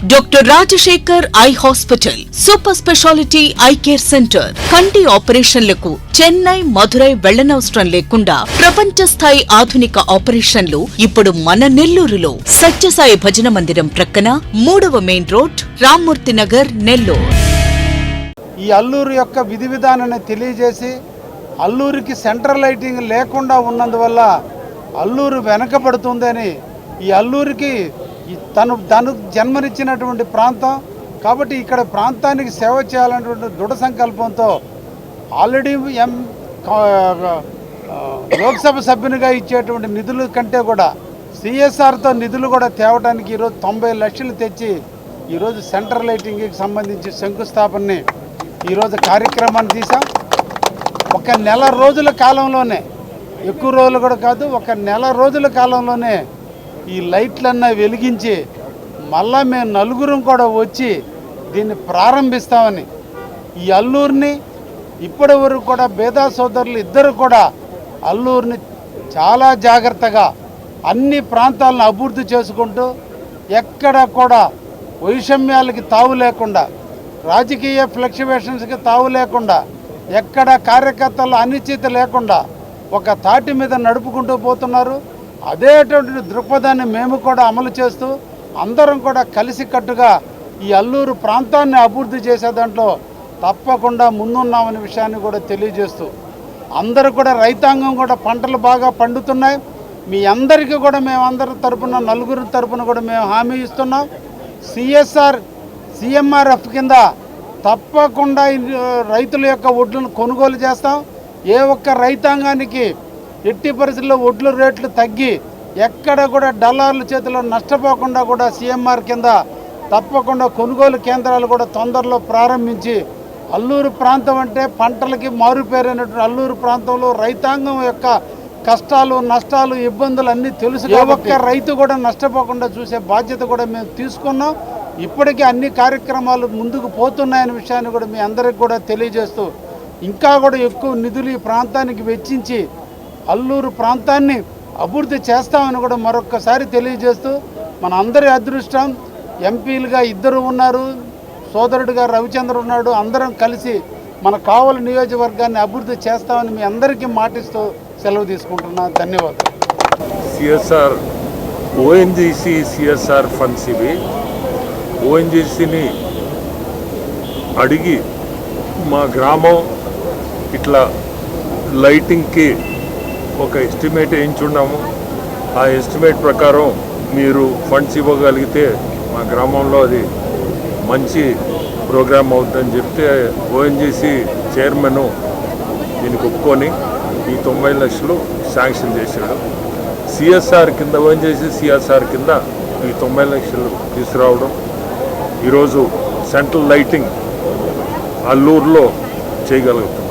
Doctor Rajasekhar eye hospital, super speciality eye care centre. కంటి ఆపరేషన్లకు చెన్నై, మధురై వెళ్లనవసరం లేకుండా ప్రపంచ స్థాయి ఆధునిక ఆపరేషన్లు ఇప్పుడు మన నెల్లూరులో. సత్యసాయి భజన మందిరం ప్రక్కన 3వ మెయిన్ రోడ్, రామ్మూర్తి నగర్, నెల్లూరు. ఈ అల్లూరు యొక్క విధి విధానాన్ని తెలియజేసి అల్లూరికి సెంట్రల్ లైటింగ్ లేకుండా ఉన్నందువల్ల అల్లూరు వెనకబడుతుందని, ఈ అల్లూరికి తను జన్మనిచ్చినటువంటి ప్రాంతం కాబట్టి ఇక్కడ ప్రాంతానికి సేవ చేయాలనేటువంటి దృఢ సంకల్పంతో ఆల్రెడీ లోక్సభ సభ్యునిగా ఇచ్చేటువంటి నిధుల కంటే కూడా సిఎస్ఆర్తో నిధులు కూడా తేవడానికి ఈరోజు 90 లక్షలు తెచ్చి ఈరోజు సెంట్రల్ లైటింగ్కి సంబంధించి శంకుస్థాపనని ఈరోజు కార్యక్రమాన్ని తీసాం. ఒక నెల రోజుల కాలంలోనే, ఎక్కువ రోజులు కూడా కాదు, ఒక నెల రోజుల కాలంలోనే ఈ లైట్లన్నా వెలిగించి మళ్ళా మేము నలుగురం కూడా వచ్చి దీన్ని ప్రారంభిస్తామని, ఈ అల్లూరిని ఇప్పటి వరకు కూడా భేదా సోదరులు ఇద్దరు కూడా అల్లూరిని చాలా జాగ్రత్తగా అన్ని ప్రాంతాలను అభివృద్ధి చేసుకుంటూ ఎక్కడ కూడా వైషమ్యాలకి తావు లేకుండా, రాజకీయ ఫ్లక్చువేషన్స్కి తావు లేకుండా, ఎక్కడ కార్యకర్తల అనిశ్చిత లేకుండా ఒక తాటి మీద నడుపుకుంటూ పోతున్నారు. అదేటువంటి దృక్పథాన్ని మేము కూడా అమలు చేస్తూ అందరం కూడా కలిసికట్టుగా ఈ అల్లూరు ప్రాంతాన్ని అభివృద్ధి చేసే దాంట్లో తప్పకుండా ముందున్నామనే విషయాన్ని కూడా తెలియజేస్తూ, అందరూ కూడా రైతాంగం కూడా పంటలు బాగా పండుతున్నాయి. మీ అందరికీ కూడా మేమందరి తరపున, నలుగురి తరపున కూడా మేము హామీ ఇస్తున్నాం. సిఎంఆర్ఎఫ్ కింద తప్పకుండా రైతుల యొక్క వడ్లను కొనుగోలు చేస్తాం. ఏ ఒక్క రైతాంగానికి ఎట్టి పరిస్థితుల్లో వడ్ల రేట్లు తగ్గి ఎక్కడ కూడా డల్లార్ల చేతిలో నష్టపోకుండా కూడా సిఎంఆర్ కింద తప్పకుండా కొనుగోలు కేంద్రాలు కూడా తొందరలో ప్రారంభించి, అల్లూరు ప్రాంతం అంటే పంటలకి మారుపేరైనటువంటి అల్లూరు ప్రాంతంలో రైతాంగం యొక్క కష్టాలు, నష్టాలు, ఇబ్బందులు అన్నీ తెలుసు. ఏ ఒక్క రైతు కూడా నష్టపోకుండా చూసే బాధ్యత కూడా మేము తీసుకున్నాం. ఇప్పటికీ అన్ని కార్యక్రమాలు ముందుకు పోతున్నాయనే విషయాన్ని కూడా మీ అందరికి కూడా తెలియజేస్తూ, ఇంకా కూడా ఎక్కువ నిధులు ఈ ప్రాంతానికి వెచ్చించి అల్లూరు ప్రాంతాన్ని అభివృద్ధి చేస్తామని కూడా మరొక్కసారి తెలియజేస్తూ, మన అందరి అదృష్టం ఎంపీలుగా ఇద్దరు ఉన్నారు, సోదరుడిగా రవిచంద్ర ఉన్నాడు. అందరం కలిసి మన కావలి నియోజకవర్గాన్ని అభివృద్ధి చేస్తామని మీ అందరికీ మాటిస్తూ సెలవు తీసుకుంటున్నా. ధన్యవాదాలు. సిఎస్ఆర్ ఓఎన్జీసీ సిఎస్ఆర్ ఫండ్స్ ఇవి. ఓఎన్జీసీని అడిగి మా గ్రామం ఇట్లా లైటింగ్కి ఒక ఎస్టిమేట్ వేయించున్నాము. ఆ ఎస్టిమేట్ ప్రకారం మీరు ఫండ్స్ ఇవ్వగలిగితే మా గ్రామంలో అది మంచి ప్రోగ్రామ్ అవుతుందని చెప్తే ఓఎన్జీసీ చైర్మన్ దీనికి ఒప్పుకొని ఈ 90 లక్షలు శాంక్షన్ చేశాడు. సిఎస్ఆర్ కింద, ఓఎన్జీసీ సిఎస్ఆర్ కింద ఈ 90 లక్షలు తీసుకురావడం, ఈరోజు సెంట్రల్ లైటింగ్ అల్లూరులో చేయగలుగుతాం.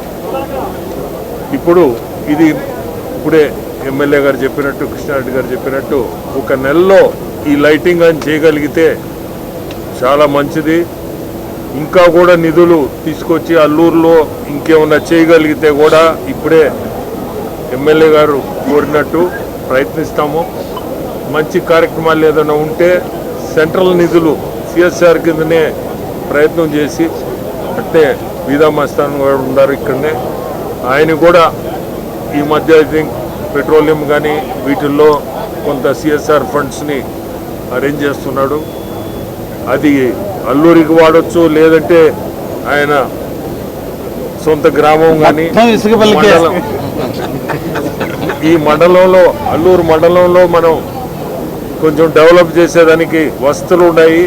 ఇప్పుడే ఎమ్మెల్యే గారు చెప్పినట్టు, కృష్ణారెడ్డి గారు చెప్పినట్టు, ఒక నెలలో ఈ లైటింగ్ అని చేయగలిగితే చాలా మంచిది. ఇంకా కూడా నిధులు తీసుకొచ్చి అల్లూరులో ఇంకేమన్నా చేయగలిగితే కూడా ఇప్పుడే ఎమ్మెల్యే గారు కోరినట్టు ప్రయత్నిస్తాము. మంచి కార్యక్రమాలు ఏదైనా ఉంటే సెంట్రల్ నిధులు సిఎస్ఆర్ కిందనే ప్రయత్నం చేసి, అంటే వీదా మస్తాన్ గారు ఉన్నారు ఇక్కడనే, ఆయన కూడా ఈ మధ్య ఐ థింక్ పెట్రోలియం కానీ వీటిల్లో కొంత సిఎస్ఆర్ ఫండ్స్ని అరేంజ్ చేస్తున్నాడు. అది అల్లూరికి వాడచ్చు, లేదంటే ఆయన సొంత గ్రామం కానీ ఈ మండలంలో, అల్లూరు మండలంలో మనం కొంచెం డెవలప్ చేసేదానికి వసతులు ఉన్నాయి,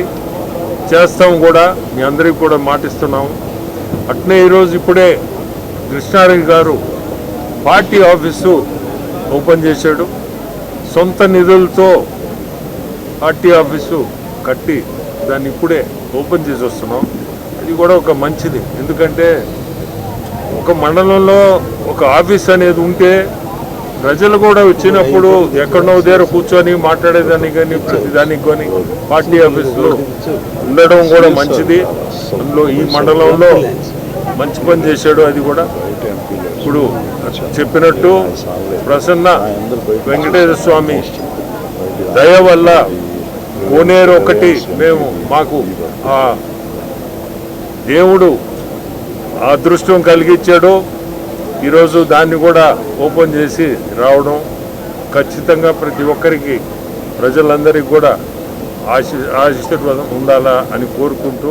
చేస్తాం కూడా. మీ అందరికీ కూడా మాటిస్తున్నాము. అట్నే ఈరోజు ఇప్పుడే కృష్ణారెడ్డి గారు పార్టీ ఆఫీసు ఓపెన్ చేశాడు. సొంత నిధులతో పార్టీ ఆఫీసు కట్టి దాన్ని ఇప్పుడే ఓపెన్ చేసి వస్తున్నాం. అది కూడా ఒక మంచిది. ఎందుకంటే ఒక మండలంలో ఒక ఆఫీస్ అనేది ఉంటే ప్రజలు కూడా వచ్చినప్పుడు ఎక్కడో దగ్గర కూర్చొని మాట్లాడేదానికి కానీ ప్రతిదానికి కానీ పార్టీ ఆఫీసులో ఉండడం కూడా మంచిది. అందులో ఈ మండలంలో మంచి పని చేశాడు. అది కూడా ఇప్పుడు చెప్పినట్టు ప్రసన్న వెంకటేశ్వర స్వామి దయ వల్ల కోనేరు ఒకటి మేము మాకు ఆ దేవుడు అదృష్టం కలిగించాడు. ఈరోజు దాన్ని కూడా ఓపెన్ చేసి రావడం ఖచ్చితంగా ప్రతి ఒక్కరికి ప్రజలందరికీ కూడా ఆశీర్వాదం ఉండాలా అని కోరుకుంటూ